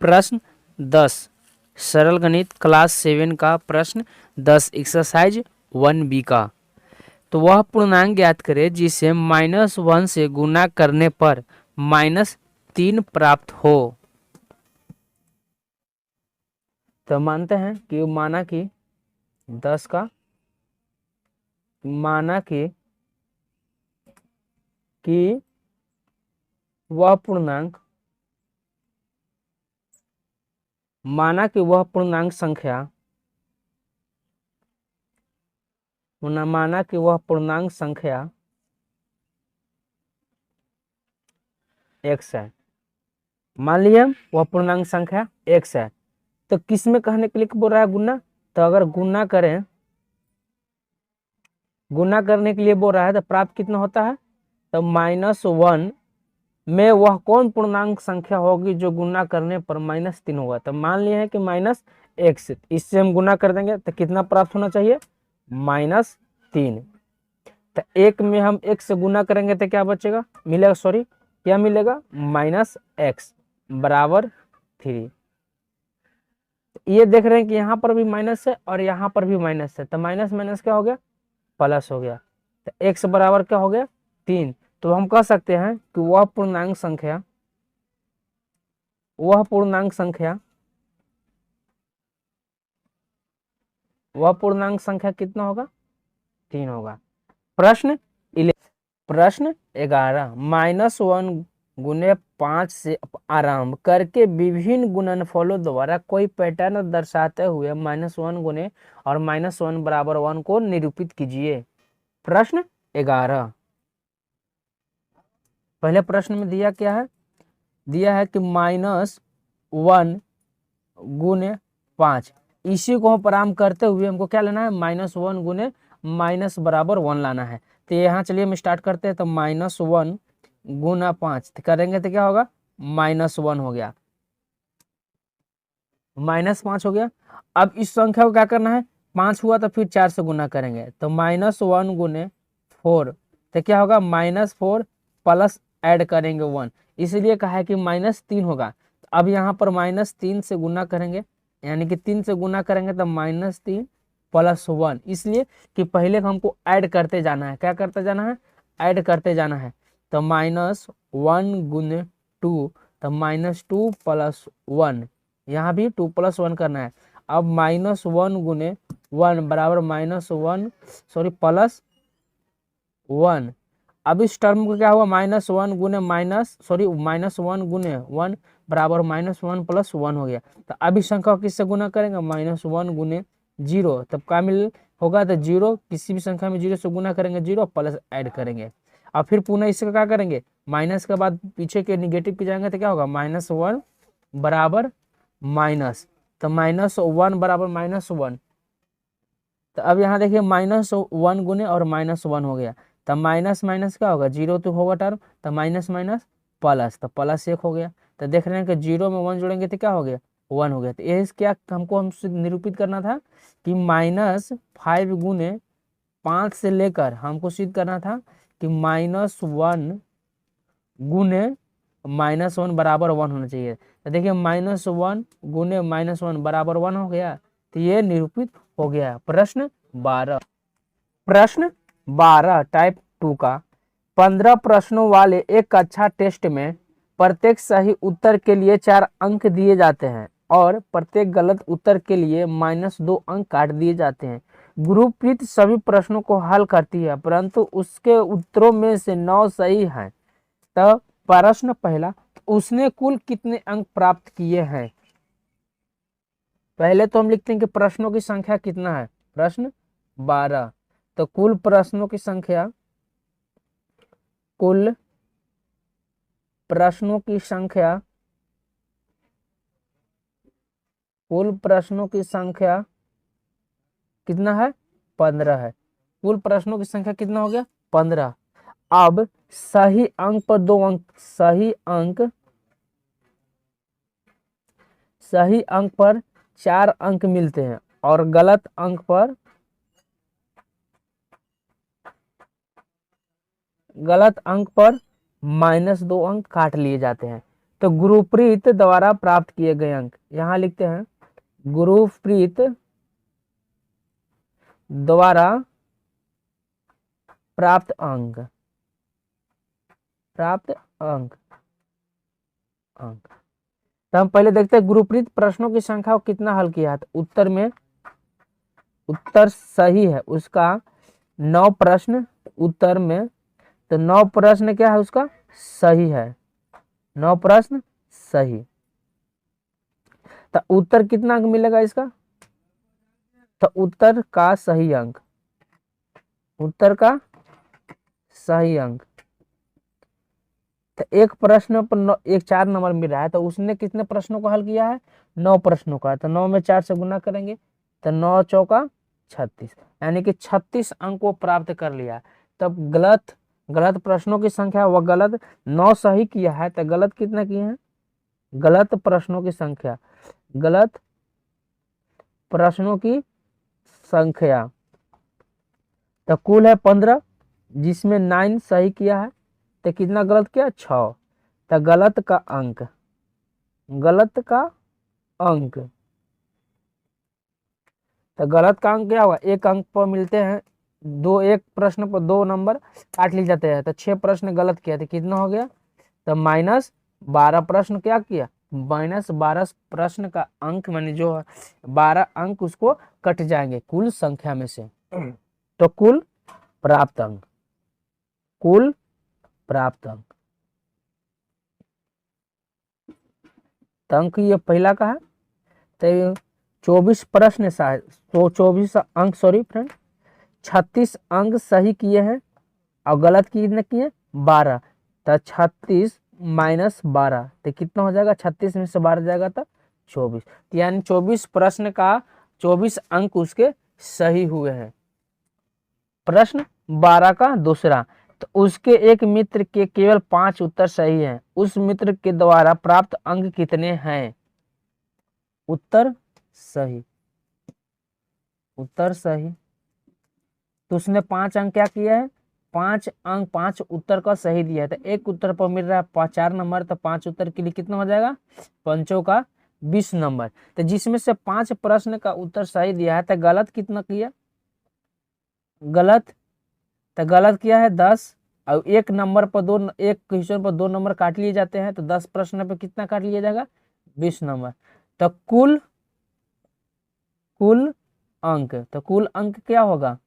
प्रश्न 10 सरल गणित क्लास 7 का प्रश्न 10 एक्सरसाइज 1B का। तो वह पूर्णांक ज्ञात करें जिसे -1 से गुना करने पर -3 प्राप्त हो। तो मानते हैं कि माना कि 10 का माना कि वह पूर्णांक संख्या माना कि वह पूर्णांक संख्या x है। मान लिया वह पूर्णांक संख्या x है, तो किस में कहने के लिए बोल रहा है गुना। तो अगर गुना करने के लिए बोल रहा है तो प्राप्त कितना होता है। तो -1 में वह कौन पूर्णांक संख्या होगी जो गुना करने पर -3 होगा। तो मान लिया है कि -x, इससे हम गुना कर देंगे तो कितना प्राप्त होना चाहिए, -3। तो एक में हम x से गुना करेंगे तो क्या बचेगा, क्या मिलेगा, -x बराबर 3। ये देख रहे हैं कि यहाँ पर भी माइनस है और यहाँ पर भी माइनस है, तो माइनस माइनस क्या हो गया, प्लस हो गया। तो x बराबर क्या हो गया, 3। तो हम कह सकते हैं कि वह पूर्णांक संख्या कितना होगा, 3 होगा। प्रश्न 11 -1 गुने 5 से आरंभ करके विभिन्न गुणनफलों द्वारा कोई पैटर्न दर्शाते हुए -1 गुने और -1 बराबर 1 को निरूपित कीजिए। प्रश्न 11, पहले प्रश्न में दिया क्या है, दिया है कि -1 गुने 5, इसी को हम आरंभ करते हुए हमको क्या लेना है, -1 गुने माइनस बराबर 1 लाना है। तो यहाँ चलिए हम स्टार्ट करते हैं। तो -1 गुना 5 करेंगे तो क्या होगा, -1 हो गया, -5 हो गया। अब इस संख्या को क्या करना है, 5 हुआ तो फिर 4 से गुना करेंगे। तो -1 गुने 4 तो क्या होगा, -4 प्लस ऐड करेंगे 1, इसलिए कहा है कि -3 होगा। तो अब यहाँ पर -3 से गुना करेंगे, यानी कि 3 से गुना करेंगे तो -3 + 1, इसलिए कि पहले हमको ऐड करते जाना है। क्या करते जाना है, ऐड करते जाना है। तो -1 गुने 2 तो -2 + 1, यहाँ भी 2 + 1 करना है। अब -1 गुने 1 बराबर +1। अब इस टर्म को क्या हुआ, -1 गुने -1 गुने 1 बराबर -1 + 1 हो गया। तो अब इस संख्या को किससे गुना करेंगे, -1 गुने 0, तब क्या मिल होगा, तो 0, किसी भी संख्या में 0 से गुना करेंगे 0 प्लस ऐड करेंगे। अब फिर पुनः इसका क्या करेंगे, माइनस के बाद पीछे के निगेटिव पे जाएंगे तो क्या होगा, -1 बराबर माइनस, तो -1 बराबर -1। तो अब यहाँ देखिए -1 गुने और -1 हो गया, तब माइनस माइनस क्या होगा, 0 तो होगा टर्म, तो माइनस माइनस प्लस, तो +1 हो गया। तो देख रहे हैं कि 0 में 1 जोड़ेंगे तो क्या हो गया, 1 हो गया। तो ये क्या हमको निरूपित करना था कि -5 गुने 5 से लेकर हमको सिद्ध करना था कि -1 गुने -1 बराबर 1 होना चाहिए। तो देखिए -1 गुने -1 बराबर 1 हो गया, तो ये निरूपित हो गया। प्रश्न 12 टाइप 2 का 15 प्रश्नों वाले एक कक्षा टेस्ट में प्रत्येक सही उत्तर के लिए 4 अंक दिए जाते हैं और प्रत्येक गलत उत्तर के लिए -2 अंक काट दिए जाते हैं। गुरप्रीत सभी प्रश्नों को हल करती है परंतु उसके उत्तरों में से 9 सही हैं। तो प्रश्न पहला, उसने कुल कितने अंक प्राप्त किए हैं। पहले तो हम लिखते हैं कि प्रश्नों की संख्या कितना है, प्रश्न 12। तो कुल प्रश्नों की संख्या कितना है, 15 है। कुल प्रश्नों की संख्या कितना हो गया, 15। अब सही अंक पर 2 अंक, सही अंक पर 4 अंक मिलते हैं और गलत अंक पर -2 अंक काट लिए जाते हैं। तो गुरुप्रीत द्वारा प्राप्त किए गए अंक, यहां लिखते हैं गुरुप्रीत द्वारा प्राप्त अंक, प्राप्त अंक अंक। तो हम पहले देखते हैं गुरुप्रीत प्रश्नों की संख्या को कितना हल किया है। तो उत्तर में, उत्तर सही है उसका 9 प्रश्न उत्तर में, तो 9 प्रश्न क्या है उसका सही है, 9 प्रश्न सही। तो उत्तर कितना अंक मिलेगा इसका, तो उत्तर का सही अंक, उत्तर का सही अंक। तो एक प्रश्न पर एक 4 नंबर मिल रहा है, तो उसने कितने प्रश्नों को हल किया है, 9 प्रश्नों का। तो 9 में 4 से गुना करेंगे, तो 9 चौका 36, यानी कि 36 अंक को प्राप्त कर लिया। तब गलत गलत प्रश्नों की संख्या वह गलत 9 सही किया है, तो गलत कितना किए हैं, गलत प्रश्नों की संख्या, गलत प्रश्नों की संख्या। तो कुल है 15, जिसमें 9 सही किया है, तो कितना गलत किया 6। तो गलत का अंक, गलत का अंक, तो गलत का अंक क्या होगा, एक अंक पर मिलते हैं दो, एक प्रश्न पर 2 नंबर काट लिए जाते हैं। तो 6 प्रश्न गलत किया तो कितना हो गया, तो -12 प्रश्न क्या किया, -12 प्रश्न का अंक, माने जो 12 अंक उसको कट जाएंगे कुल संख्या में से। तो कुल प्राप्त अंक, कुल प्राप्त अंक, तो अंक ये पहला का है। तो 24 प्रश्न तो 24 अंक, सॉरी फ्रेंड, 36 अंक सही किए हैं और गलत कितने किए 12। तो 36 - 12 तो कितना हो जाएगा, 36 में से 12 जाएगा तो 24, यानी 24 प्रश्न का 24 अंक उसके सही हुए हैं। प्रश्न 12 का दूसरा, तो उसके एक मित्र के केवल 5 उत्तर सही हैं, उस मित्र के द्वारा प्राप्त अंक कितने हैं। उत्तर सही, उत्तर सही। तो उसने 5 अंक क्या किया है, 5 अंक 5 उत्तर का सही दिया है। तो एक उत्तर पर मिल रहा है 4 नंबर, तो 5 उत्तर के लिए कितना हो जाएगा, 5 का 20 नंबर। तो जिसमें से 5 प्रश्न का उत्तर सही दिया है, तो गलत कितना किया, गलत, तो गलत किया है 10। और एक नंबर पर एक क्वेश्चन पर 2 नंबर काट लिए जाते हैं, तो 10 प्रश्न पे कितना काट लिया जाएगा, 20 नंबर। तो कुल कुल अंक, तो कुल अंक क्या होगा,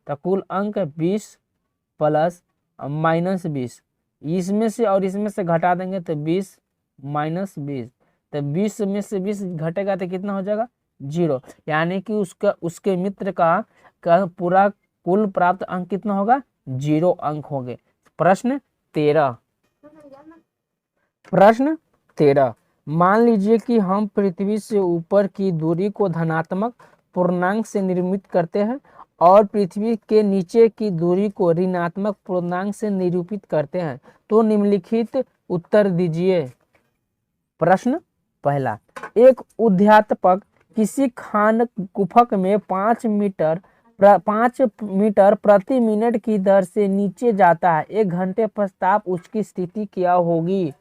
तो कुल अंक 20 प्लस -20, इसमें से और इसमें से घटा देंगे तो 20 - 20, तो 20 में से 20 घटेगा तो कितना हो जाएगा 0, यानी कि उसके मित्र का पूरा कुल प्राप्त अंक कितना होगा 0 अंक होंगे। प्रश्न 13, प्रश्न 13, मान लीजिए कि हम पृथ्वी से ऊपर की दूरी को धनात्मक पूर्णांक से निर्मित करते हैं और पृथ्वी के नीचे की दूरी को ऋणात्मक पूर्णांक से निरूपित करते हैं, तो निम्नलिखित उत्तर दीजिए। प्रश्न पहला, एक उद्यात्मक किसी खान गुफक में 5 मीटर प्रति मिनट की दर से नीचे जाता है, 1 घंटे पश्चात उसकी स्थिति क्या होगी।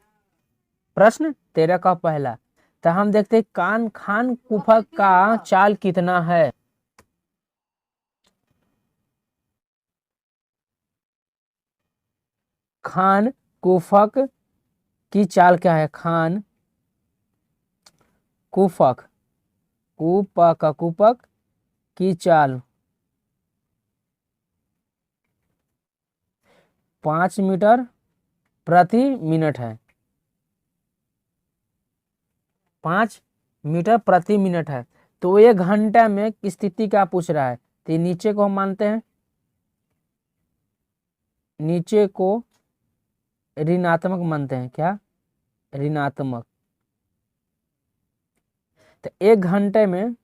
प्रश्न 13 का पहला, तो हम देखते हैं खान गुफक का चाल कितना है। खान कुफक की चाल क्या है, खान कुफक, कुपक की चाल 5 मीटर प्रति मिनट है, 5 मीटर प्रति मिनट है। तो 1 घंटा में स्थिति क्या पूछ रहा है, तो नीचे को हम मानते हैं, नीचे को ऋणात्मक मानते हैं, क्या ऋणात्मक। तो 1 घंटे में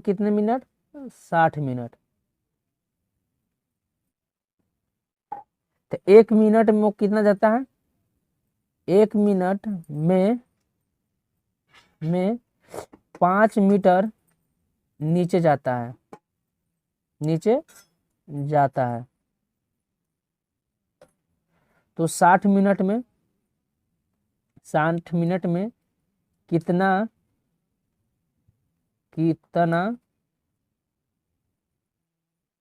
कितने मिनट, 60 मिनट। तो 1 मिनट में वो कितना जाता है, 1 मिनट में 5 मीटर नीचे जाता है, नीचे जाता है। तो 60 मिनट में कितना कितना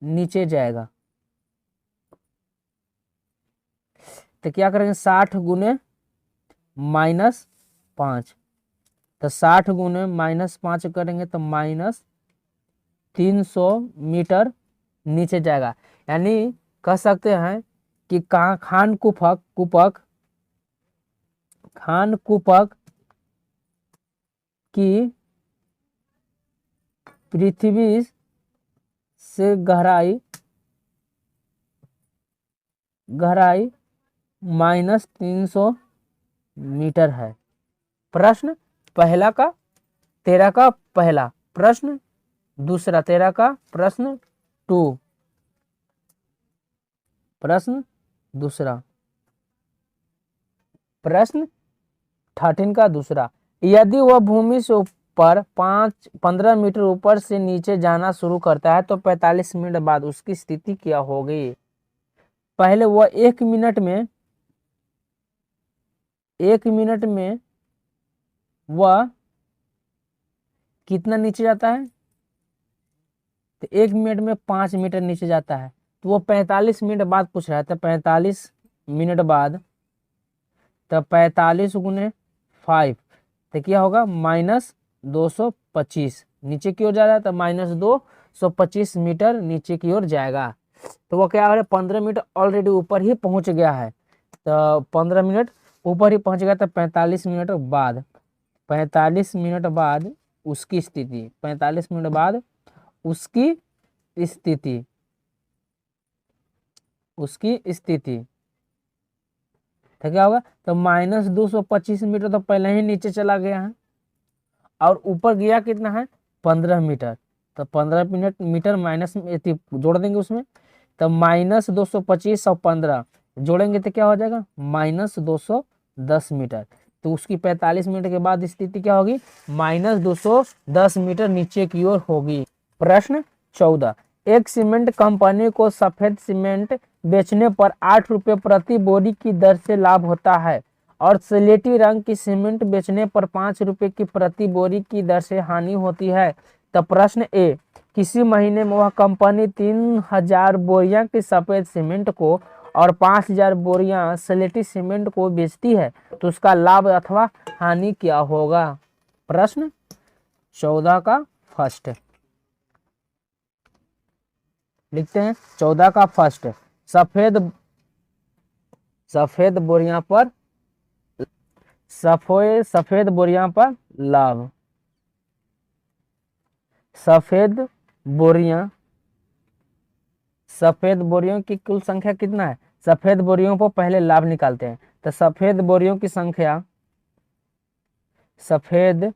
नीचे जाएगा। तो क्या करेंगे, 60 गुने -5, तो 60 गुने -5 करेंगे तो -300 मीटर नीचे जाएगा। यानी कह सकते हैं कि खान कुपक की पृथ्वी से गहराई -300 मीटर है। प्रश्न पहला का 13 का पहला प्रश्न, दूसरा 13 का प्रश्न 2, प्रश्न दूसरा, प्रश्न 13 का दूसरा। यदि वह भूमि से ऊपर 15 मीटर ऊपर से नीचे जाना शुरू करता है तो 45 मिनट बाद उसकी स्थिति क्या होगी। पहले वह 1 मिनट में वह कितना नीचे जाता है, तो 1 मिनट में 5 मीटर नीचे जाता है। तो वो 45 मिनट बाद पूछ रहा है, तो 45 मिनट बाद, तो 45 गुने 5, तो क्या होगा -225, नीचे की ओर जा रहा है तो -225 मीटर नीचे की ओर जाएगा। तो वो क्या हो रहा है, 15 मिनट ऑलरेडी ऊपर ही पहुंच गया है, तो 15 मिनट ऊपर ही पहुंच गया। तो 45 मिनट बाद, 45 मिनट बाद उसकी स्थिति, 45 मिनट बाद उसकी स्थिति, तो क्या होगा, तो -225 मीटर तो पहले ही नीचे चला गया है और ऊपर गया कितना है 15 मीटर, तो 15 मीटर माइनस जोड़ देंगे उसमें, तो -225 और 15 जोड़ेंगे तो क्या हो जाएगा -210 मीटर। तो उसकी 45 मिनट के बाद स्थिति क्या होगी, -210 मीटर नीचे की ओर होगी। प्रश्न 14, एक सीमेंट कंपनी को सफेद सीमेंट बेचने पर 8 रुपये प्रति बोरी की दर से लाभ होता है और स्लेटी रंग की सीमेंट बेचने पर 5 रुपये की प्रति बोरी की दर से हानि होती है। तो प्रश्न ए, किसी महीने में वह कंपनी 3000 बोरियां की सफेद सीमेंट को और 5000 बोरियां स्लेटी सीमेंट को बेचती है, तो उसका लाभ अथवा हानि क्या होगा। प्रश्न 14 का फर्स्ट लिखते हैं, 14 का फर्स्ट, सफेद बोरियां पर लाभ। सफेद बोरियों की कुल संख्या कितना है, सफेद बोरियों पर पहले लाभ निकालते हैं। तो सफेद बोरियों की संख्या, सफेद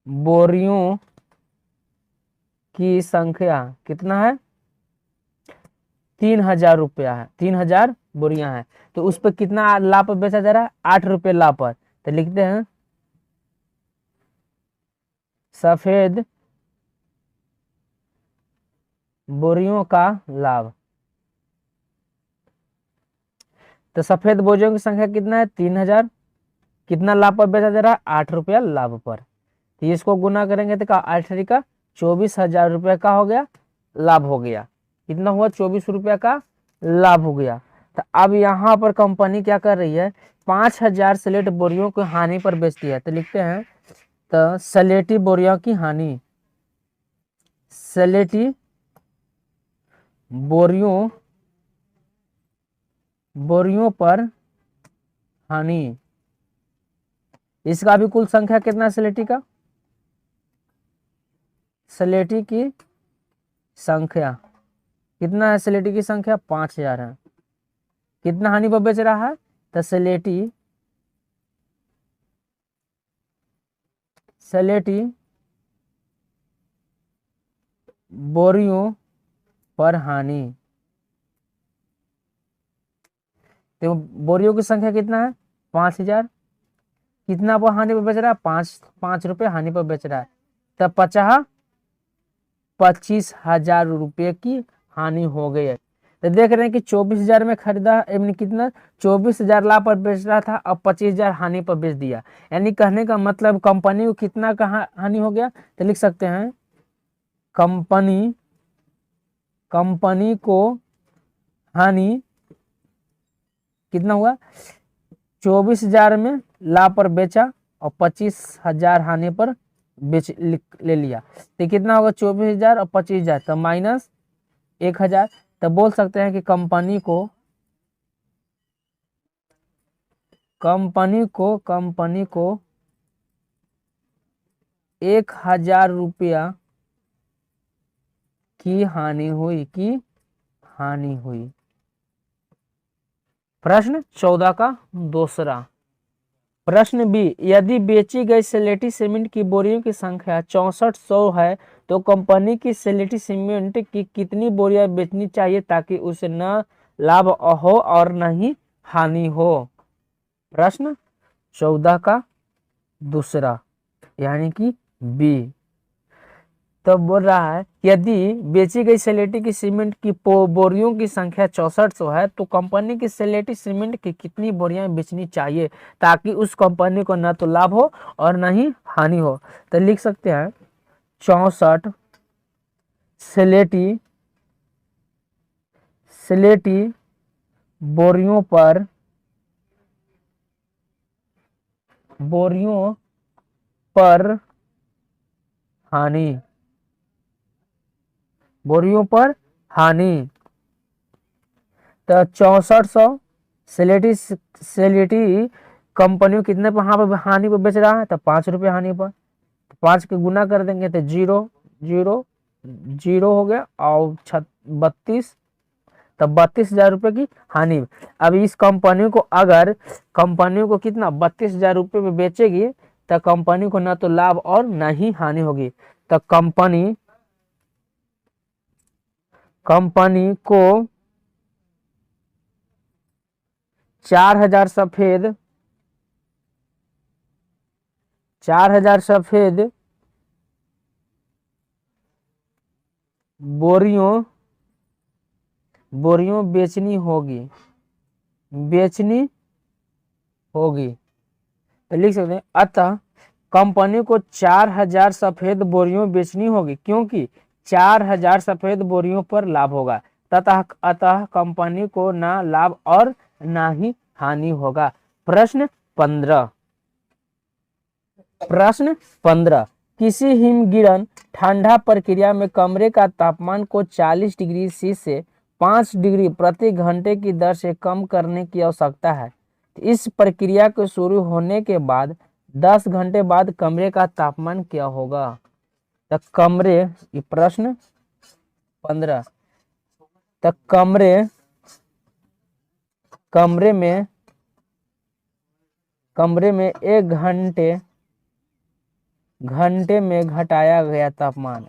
बोरियों की संख्या कितना है, 3000 रुपया है, 3000 बोरियां है। तो उस पर कितना लाभ पर बेचा जा रहा है, 8 रुपये लाभ पर। तो लिखते हैं सफेद बोरियों का लाभ। तो सफेद बोरियों की संख्या कितना है 3000, कितना लाभ पर बेचा जा रहा है, 8 रुपया लाभ पर। तो इसको गुना करेंगे तो 8 का 24,000 रुपये का हो गया, लाभ हो गया। कितना हुआ, 24 रुपया का लाभ हो गया। तो अब यहाँ पर कंपनी क्या कर रही है, 5000 स्लेट बोरियों को हानि पर बेचती है। तो लिखते हैं, तो स्लेटी बोरियों की हानि, स्लेटी बोरियों पर हानि, इसका भी कुल संख्या कितना है स्लेटी का, स्लेटी की संख्या कितना है, स्लेटी की संख्या 5000 है। कितना हानि पर बेच रहा है, तो स्लेटी बोरियों पर हानि। तो बोरियों की संख्या कितना है 5000, कितना पर हानि पर बेच रहा है, 5 रुपये हानि पर बेच रहा है। तब 25,000 रुपये की हानि हो गई है। तो देख रहे हैं कि 24,000 में खरीदा, यानी कितना 24,000 लाभ पर बेच रहा था, अब 25,000 हानि पर बेच दिया। यानी कहने का मतलब कंपनी को कितना का हानि हो गया, तो लिख सकते हैं कंपनी को हानि कितना हुआ, 24,000 में लाभ पर बेचा और 25,000 हानि पर बेच ले लिया। तो कितना होगा 24,000 और 25,000, तो माइनस 1,000। तो बोल सकते हैं कि कंपनी को 1,000 रुपया की हानि हुई। प्रश्न 14 का दूसरा। प्रश्न बी, यदि बेची गई स्लेटी सीमेंट की बोरियों की संख्या 6400 है तो कंपनी की स्लेटी सीमेंट की कितनी बोरियां बेचनी चाहिए ताकि उसे न लाभ हो और न ही हानि हो। प्रश्न 14 का दूसरा यानी कि बी। तो बोल रहा है यदि बेची गई स्लेटी की सीमेंट की बोरियों की संख्या 6400 है तो कंपनी की स्लेटी सीमेंट की कितनी बोरियां बेचनी चाहिए ताकि उस कंपनी को न तो लाभ हो और न ही हानि हो। तो लिख सकते हैं 64 स्लेटी बोरियों पर हानि। तो 6400 स्लेटी कंपनी को कितने पर हानि पर बेच रहा है, तो 5 रुपये हानि पर। 5 के गुना कर देंगे तो 0 0 0 हो गया और 32, तब 32,000 रुपये की हानि। अब इस कंपनी को कितना 32,000 रुपये में बेचेगी तो कंपनी को ना तो लाभ और ना ही हानि होगी। तो कंपनी को 4,000 सफेद बोरियों बेचनी होगी। तो लिख सकते हैं अतः कंपनी को 4,000 सफेद बोरियों बेचनी होगी क्योंकि 4,000 सफेद बोरियों पर लाभ होगा अतः कंपनी को ना लाभ और ना ही हानि होगा। प्रश्न 15 किसी हिमगिरन ठंडा प्रक्रिया में कमरे का तापमान को 40 डिग्री सी से 5 डिग्री प्रति घंटे की दर से कम करने की आवश्यकता है। इस प्रक्रिया के शुरू होने के बाद 10 घंटे बाद कमरे का तापमान क्या होगा। तो प्रश्न 15। तो कमरे में 1 घंटे में घटाया तापमान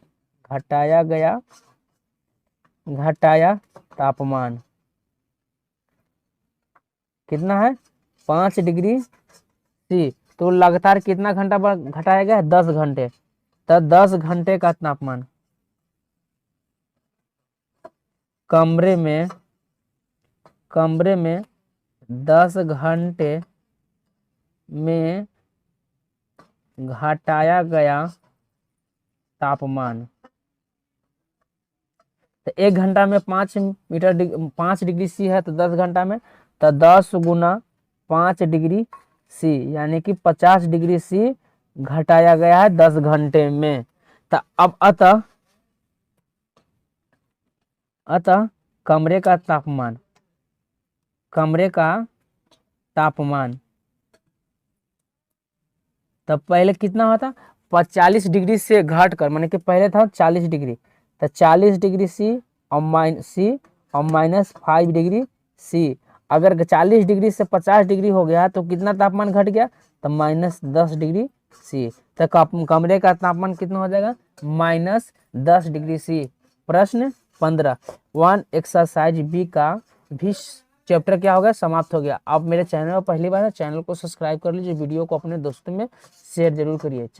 कितना है 5 डिग्री सी। तो लगातार कितना घंटा घटाया गया 10 घंटे। तो 10 घंटे का तापमान कमरे में 10 घंटे में घटाया गया तापमान। तो 1 घंटा में 5 डिग्री सी है तो 10 घंटा में तो 10 गुना 5 डिग्री सी यानी कि 50 डिग्री सी घटाया गया है 10 घंटे में। तो अब अतः कमरे का तापमान तब पहले कितना होता 40 डिग्री से घट कर माने कि पहले था 40 डिग्री तो 40 डिग्री सी और माइनस 5 डिग्री सी। अगर 40 डिग्री से 50 डिग्री हो गया तो कितना तापमान घट गया तो -10 डिग्री सी। तो कमरे का तापमान कितना हो जाएगा -10 डिग्री सी। प्रश्न 15 1 एक्सरसाइज बी का भी चैप्टर क्या हो गया समाप्त हो गया। आप मेरे चैनल पर पहली बार है चैनल को सब्सक्राइब कर लीजिए, वीडियो को अपने दोस्तों में शेयर जरूर करिए। चलिए